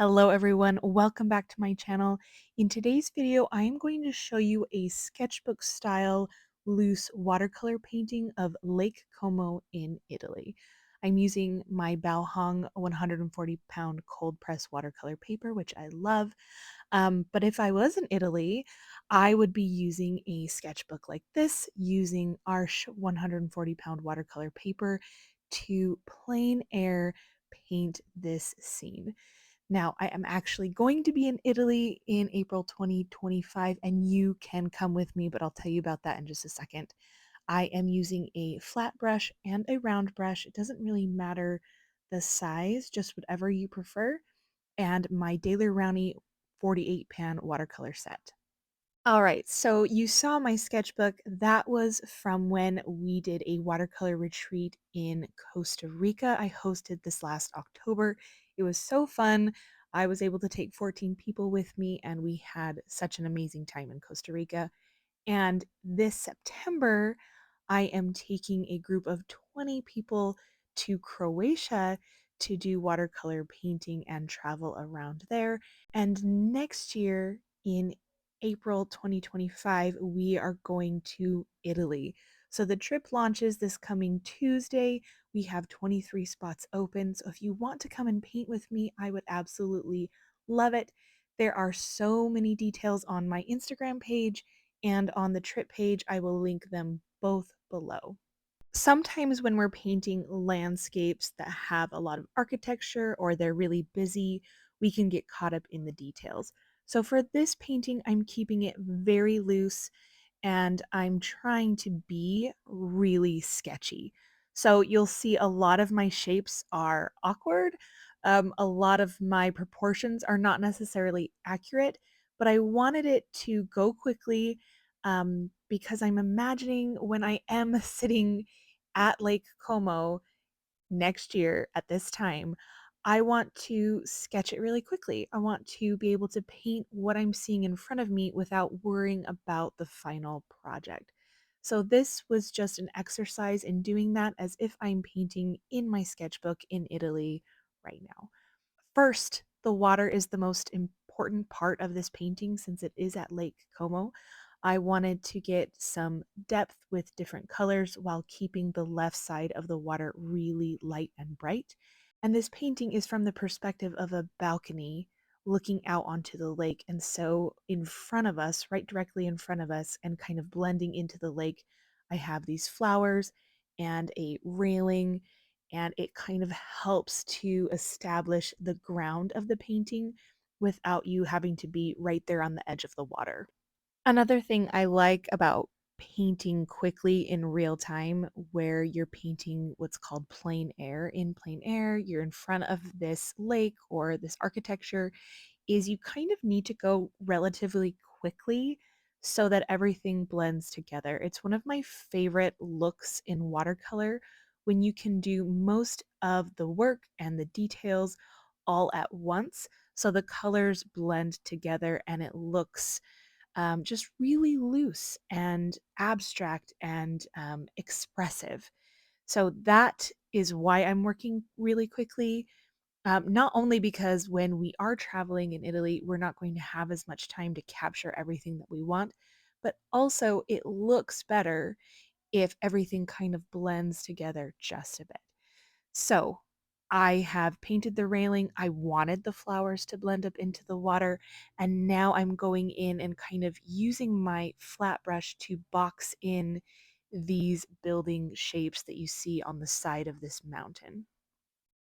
Hello everyone, welcome back to my channel. In today's video, I am going to show you a sketchbook style loose watercolor painting of Lake Como in Italy. I'm using my Baohong 140-pound cold press watercolor paper, which I love. But if I was in Italy, I would be using a sketchbook like this, using Arches 140-pound watercolor paper to plein air paint this scene. Now, I am actually going to be in Italy in April 2025, and you can come with me, but I'll tell you about that in just a second. I am using a flat brush and a round brush. It doesn't really matter the size, just whatever you prefer, and my Daily Rowny 48 pan watercolor set. All right, so you saw my sketchbook. That was from when we did a watercolor retreat in Costa Rica. I hosted this last October. It was so fun. I was able to take 14 people with me, and we had such an amazing time in Costa Rica. And this September, I am taking a group of 20 people to Croatia to do watercolor painting and travel around there. And next year in April 2025, we are going to Italy. So the trip launches this coming Tuesday. We have 23 spots open. So if you want to come and paint with me, I would absolutely love it. There are so many details on my Instagram page and on the trip page. I will link them both below. Sometimes when we're painting landscapes that have a lot of architecture or they're really busy, we can get caught up in the details. So for this painting, I'm keeping it very loose and I'm trying to be really sketchy. So you'll see a lot of my shapes are awkward. A lot of my proportions are not necessarily accurate, but I wanted it to go quickly because I'm imagining when I am sitting at Lake Como next year at this time, I want to sketch it really quickly. I want to be able to paint what I'm seeing in front of me without worrying about the final project. So this was just an exercise in doing that as if I'm painting in my sketchbook in Italy right now. First, the water is the most important part of this painting since it is at Lake Como. I wanted to get some depth with different colors while keeping the left side of the water really light and bright. And this painting is from the perspective of a balcony looking out onto the lake. And so, in front of us, right directly in front of us, and kind of blending into the lake, I have these flowers and a railing, and it kind of helps to establish the ground of the painting without you having to be right there on the edge of the water. Another thing I like about painting quickly in real time, where you're painting what's called plein air. In plein air, you're in front of this lake or this architecture, is you kind of need to go relatively quickly so that everything blends together. It's one of my favorite looks in watercolor when you can do most of the work and the details all at once. So the colors blend together and it looks just really loose and abstract and expressive. So that is why I'm working really quickly. Not only because when we are traveling in Italy, we're not going to have as much time to capture everything that we want, but also it looks better if everything kind of blends together just a bit. So I have painted the railing. I wanted the flowers to blend up into the water. And now I'm going in and kind of using my flat brush to box in these building shapes that you see on the side of this mountain.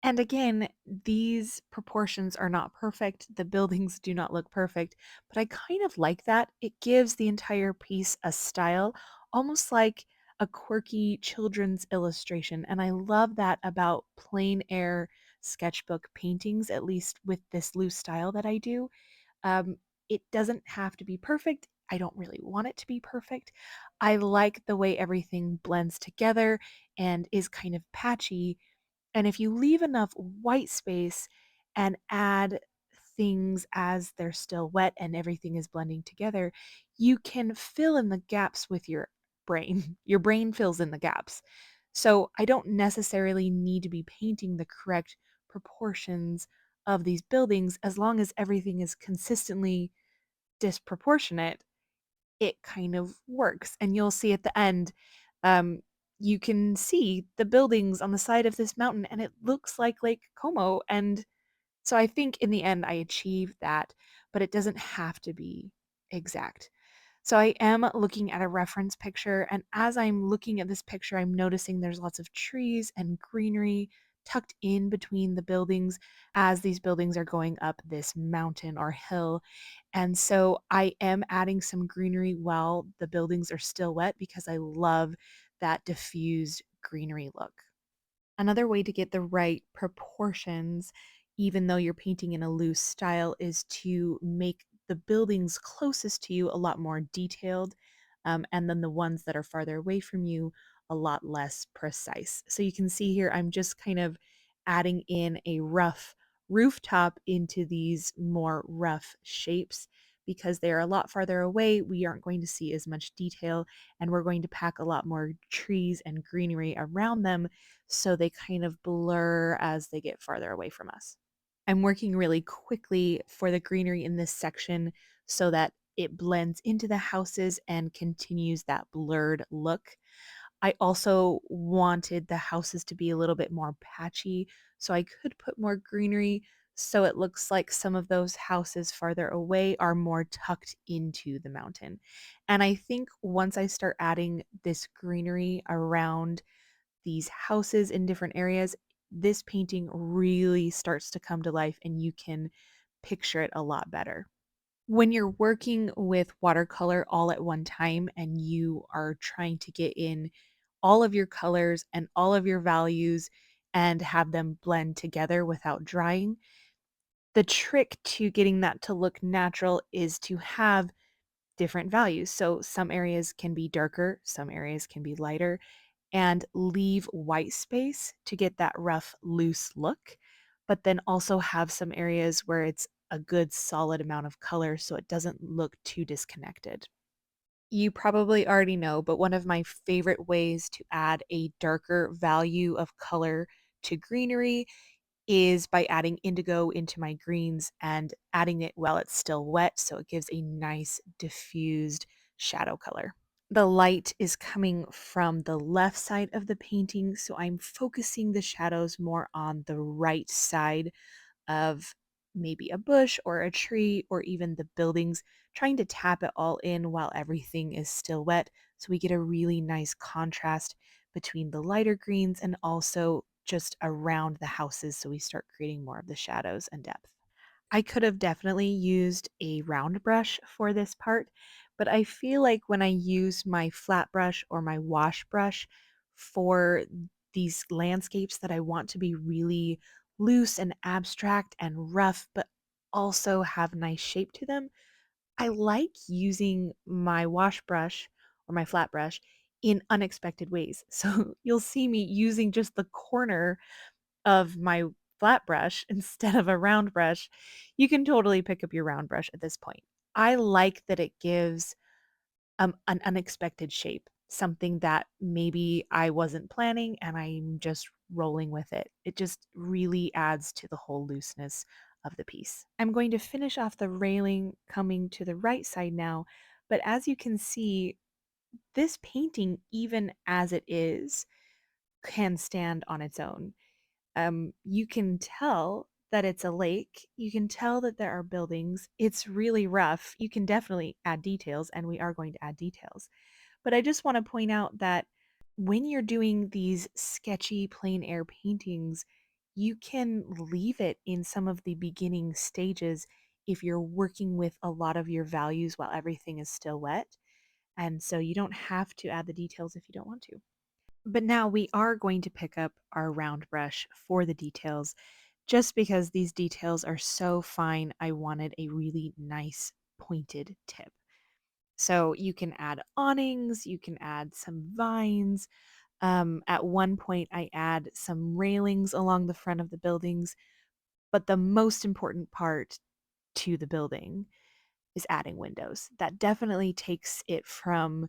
And again, these proportions are not perfect. The buildings do not look perfect, but I kind of like that. It gives the entire piece a style, almost like a quirky children's illustration. And I love that about plein air sketchbook paintings, at least with this loose style that I do. Um, it doesn't have to be perfect. I don't really want it to be perfect. I like the way everything blends together and is kind of patchy, and if you leave enough white space and add things as they're still wet and everything is blending together, you can fill in the gaps with your brain. Your brain fills in the gaps. So I don't necessarily need to be painting the correct proportions of these buildings, as long as everything is consistently disproportionate, it kind of works. And you'll see at the end, um, you can see the buildings on the side of this mountain, and it looks like Lake Como. And so I think in the end, I achieved that, but it doesn't have to be exact. So I am looking at a reference picture, and as I'm looking at this picture, I'm noticing there's lots of trees and greenery tucked in between the buildings as these buildings are going up this mountain or hill. And so I am adding some greenery while the buildings are still wet because I love that diffused greenery look. Another way to get the right proportions, even though you're painting in a loose style, is to make the buildings closest to you a lot more detailed, and then the ones that are farther away from you a lot less precise. So you can see here, I'm just kind of adding in a rough rooftop into these more rough shapes because they are a lot farther away. We aren't going to see as much detail, and we're going to pack a lot more trees and greenery around them so they kind of blur as they get farther away from us. I'm working really quickly for the greenery in this section so that it blends into the houses and continues that blurred look. I also wanted the houses to be a little bit more patchy, so I could put more greenery so it looks like some of those houses farther away are more tucked into the mountain. And I think once I start adding this greenery around these houses in different areas, this painting really starts to come to life and you can picture it a lot better. When you're working with watercolor all at one time and you are trying to get in all of your colors and all of your values and have them blend together without drying, the trick to getting that to look natural is to have different values. So some areas can be darker, some areas can be lighter, and leave white space to get that rough, loose look, but then also have some areas where it's a good solid amount of color so it doesn't look too disconnected. You probably already know, but one of my favorite ways to add a darker value of color to greenery is by adding indigo into my greens and adding it while it's still wet so it gives a nice diffused shadow color. The light is coming from the left side of the painting, so I'm focusing the shadows more on the right side of maybe a bush or a tree or even the buildings, trying to tap it all in while everything is still wet so we get a really nice contrast between the lighter greens and also just around the houses so we start creating more of the shadows and depth. I could have definitely used a round brush for this part, but I feel like when I use my flat brush or my wash brush for these landscapes that I want to be really loose and abstract and rough, but also have nice shape to them, I like using my wash brush or my flat brush in unexpected ways. So you'll see me using just the corner of my flat brush instead of a round brush. You can totally pick up your round brush at this point. I like that it gives an unexpected shape, something that maybe I wasn't planning and I'm just rolling with it. It just really adds to the whole looseness of the piece. I'm going to finish off the railing coming to the right side now, but as you can see, this painting, even as it is, can stand on its own. You can tell that it's a lake. You can tell that there are buildings. It's really rough. You can definitely add details, and we are going to add details. But I just want to point out that when you're doing these sketchy plein air paintings, you can leave it in some of the beginning stages if you're working with a lot of your values while everything is still wet. And so you don't have to add the details if you don't want to. But now we are going to pick up our round brush for the details. Just because these details are so fine, I wanted a really nice pointed tip. So you can add awnings, you can add some vines. At one point, I add some railings along the front of the buildings. But the most important part to the building is adding windows. That definitely takes it from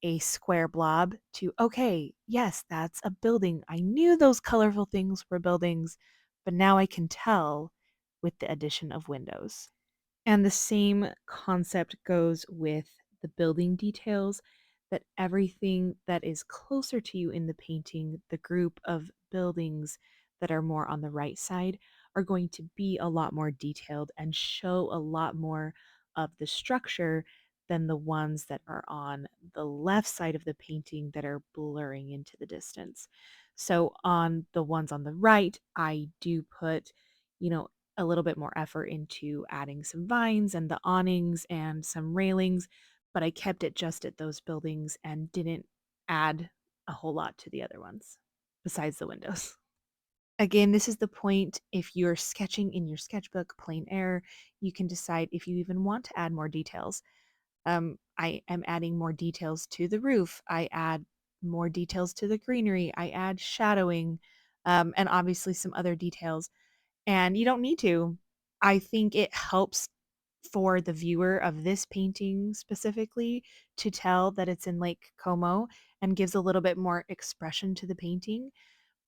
a square blob to, okay, yes, that's a building. I knew those colorful things were buildings, but now I can tell with the addition of windows. And the same concept goes with the building details, that everything that is closer to you in the painting, the group of buildings that are more on the right side, are going to be a lot more detailed and show a lot more of the structure than the ones that are on the left side of the painting that are blurring into the distance. So on the ones on the right, I do put, you know, a little bit more effort into adding some vines and the awnings and some railings, but I kept it just at those buildings and didn't add a whole lot to the other ones besides the windows. Again, this is the point. If you're sketching in your sketchbook, plein air, you can decide if you even want to add more details. I am adding more details to the roof. I add more details to the greenery. I add shadowing, and obviously some other details. And you don't need to. I think it helps for the viewer of this painting specifically to tell that it's in Lake Como and gives a little bit more expression to the painting.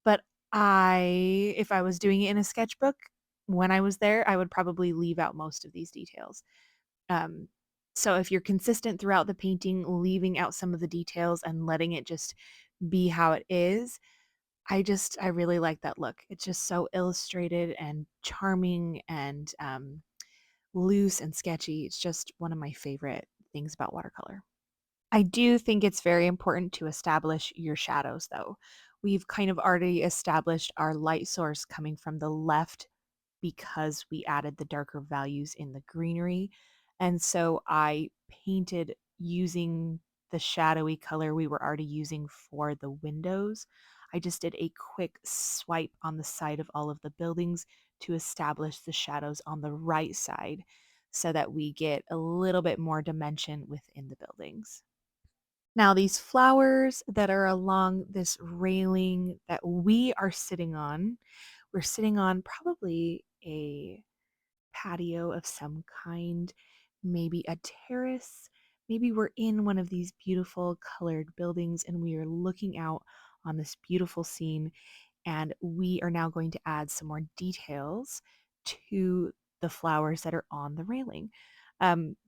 But if I was doing it in a sketchbook, when I was there, I would probably leave out most of these details. Um, so if you're consistent throughout the painting, leaving out some of the details and letting it just be how it is, I really like that look. It's just so illustrated and charming and loose and sketchy. It's just one of my favorite things about watercolor. I do think it's very important to establish your shadows, though. We've kind of already established our light source coming from the left because we added the darker values in the greenery. And so I painted using the shadowy color we were already using for the windows. I just did a quick swipe on the side of all of the buildings to establish the shadows on the right side so that we get a little bit more dimension within the buildings. Now, these flowers that are along this railing that we are sitting on, we're sitting on probably a patio of some kind, maybe a terrace. Maybe we're in one of these beautiful colored buildings and we are looking out on this beautiful scene, and we are now going to add some more details to the flowers that are on the railing.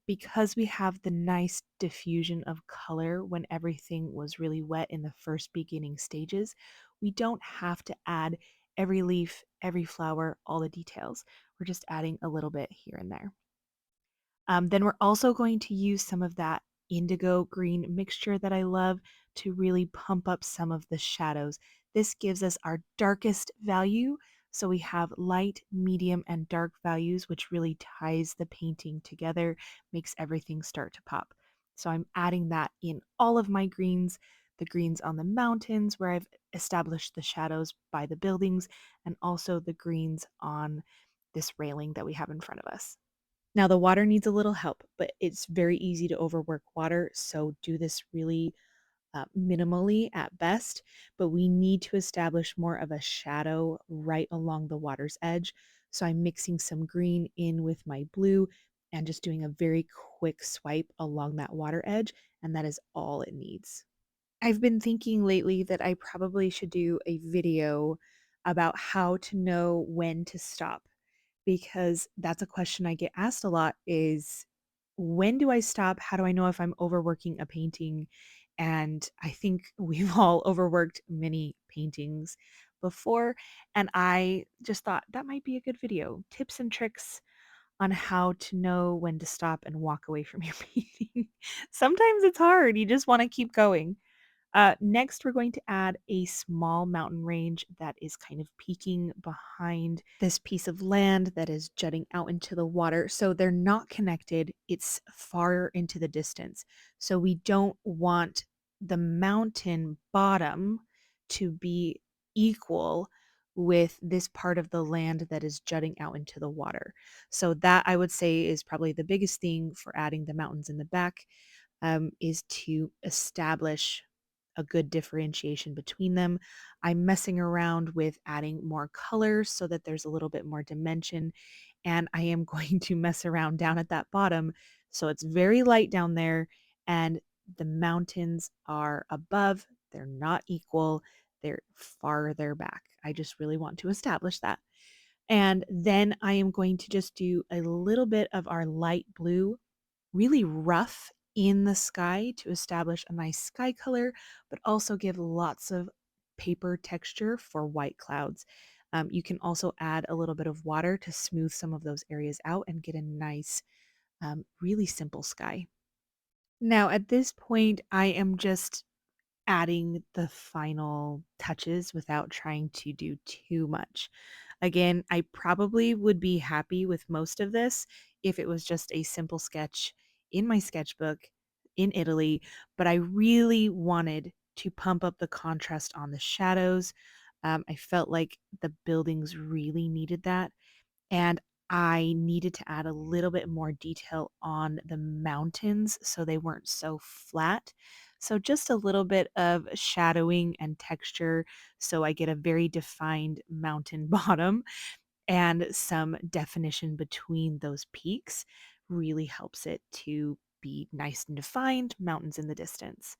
Because we have the nice diffusion of color when everything was really wet in the first beginning stages, we don't have to add every leaf, every flower, all the details. We're just adding a little bit here and there. Then we're also going to use some of that indigo green mixture that I love to really pump up some of the shadows. This gives us our darkest value. So we have light, medium, and dark values, which really ties the painting together, makes everything start to pop. So I'm adding that in all of my greens, the greens on the mountains where I've established the shadows by the buildings, and also the greens on this railing that we have in front of us. Now, the water needs a little help, but it's very easy to overwork water. So do this really minimally at best. But we need to establish more of a shadow right along the water's edge. So I'm mixing some green in with my blue and just doing a very quick swipe along that water edge. And that is all it needs. I've been thinking lately that I probably should do a video about how to know when to stop, because that's a question I get asked a lot is, when do I stop? How do I know if I'm overworking a painting? And I think we've all overworked many paintings before, and I just thought that might be a good video. Tips and tricks on how to know when to stop and walk away from your painting. Sometimes it's hard. You just want to keep going. Next, we're going to add a small mountain range that is kind of peeking behind this piece of land that is jutting out into the water. So they're not connected, it's far into the distance. So we don't want the mountain bottom to be equal with this part of the land that is jutting out into the water. So that, I would say, is probably the biggest thing for adding the mountains in the back, is to establish a good differentiation between them. I'm messing around with adding more colors so that there's a little bit more dimension, and I am going to mess around down at that bottom so it's very light down there and the mountains are above. They're not equal, they're farther back. I just really want to establish that. And then I am going to just do a little bit of our light blue, really rough in the sky to establish a nice sky color, but also give lots of paper texture for white clouds. You can also add a little bit of water to smooth some of those areas out and get a nice, really simple sky. Now, at this point, I am just adding the final touches without trying to do too much. Again, I probably would be happy with most of this if it was just a simple sketch in my sketchbook in Italy, but I really wanted to pump up the contrast on the shadows. I felt like the buildings really needed that. And I needed to add a little bit more detail on the mountains so they weren't so flat. So just a little bit of shadowing and texture so I get a very defined mountain bottom and some definition between those peaks really helps it to be nice and defined, mountains in the distance.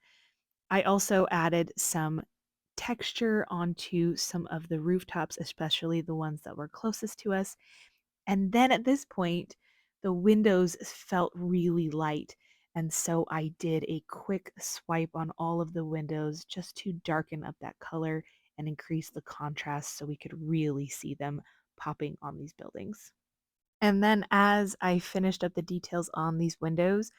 I also added some texture onto some of the rooftops, especially the ones that were closest to us, and then at this point, the windows felt really light. And so I did a quick swipe on all of the windows just to darken up that color and increase the contrast so we could really see them popping on these buildings. And then as I finished up the details on these windows,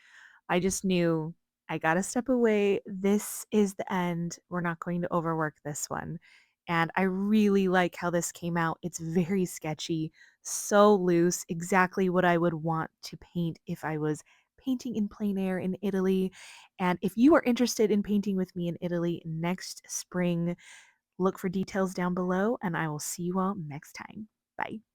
I just knew I gotta step away. This is the end. We're not going to overwork this one. And I really like how this came out. It's very sketchy, so loose, exactly what I would want to paint if I was painting in plein air in Italy. And if you are interested in painting with me in Italy next spring, look for details down below, and I will see you all next time. Bye.